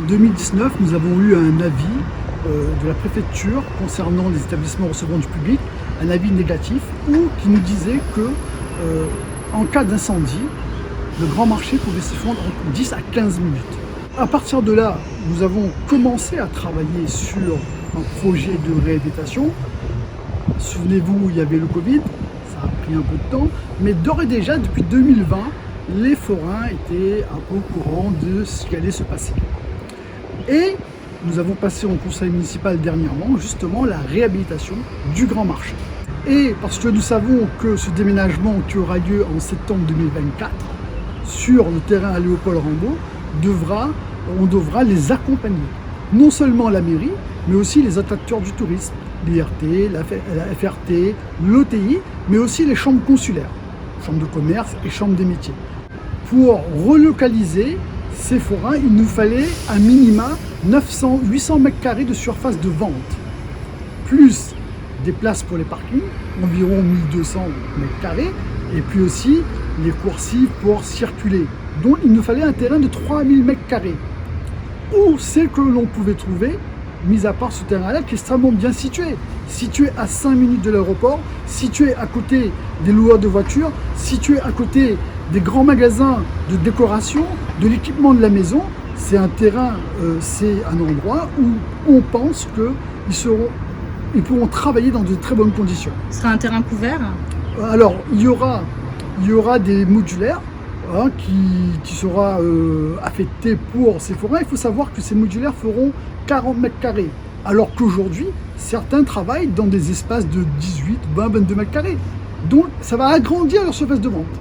En 2019, nous avons eu un avis de la préfecture concernant les établissements recevant du public, un avis négatif qui nous disait que en cas d'incendie, le grand marché pouvait s'effondrer en 10 à 15 minutes. À partir de là, nous avons commencé à travailler sur un projet de réhabilitation. Souvenez-vous, il y avait le Covid, ça a pris un peu de temps, mais d'ores et déjà, depuis 2020, les forains étaient un peu au courant de ce qui allait se passer. Et nous avons passé au conseil municipal dernièrement, justement, la réhabilitation du grand marché. Et parce que nous savons que ce déménagement qui aura lieu en septembre 2024 sur le terrain à Léopold Rambaud, on devra les accompagner. Non seulement la mairie, mais aussi les autres acteurs du tourisme, l'IRT, la FRT, l'OTI, mais aussi les chambres consulaires, chambres de commerce et chambres des métiers. Pour relocaliser ces forains, il nous fallait un minima 800 m² de surface de vente, plus des places pour les parkings, environ 1200 m², et puis aussi les coursives pour circuler. Donc il nous fallait un terrain de 3000 m². Où c'est que l'on pouvait trouver, mis à part ce terrain-là, qui est extrêmement bien situé à 5 minutes de l'aéroport, situé à côté des loueurs de voitures, situé à côté des grands magasins de décoration, de l'équipement de la maison. C'est un terrain, c'est un endroit où on pense qu'ils pourront travailler dans de très bonnes conditions. Ce sera un terrain couvert? Alors, il y aura des modulaires qui sera affecté pour ces forains. Il faut savoir que ces modulaires feront 40 m², alors qu'aujourd'hui, certains travaillent dans des espaces de 18, 20, 22 m². Donc, ça va agrandir leur surface de vente.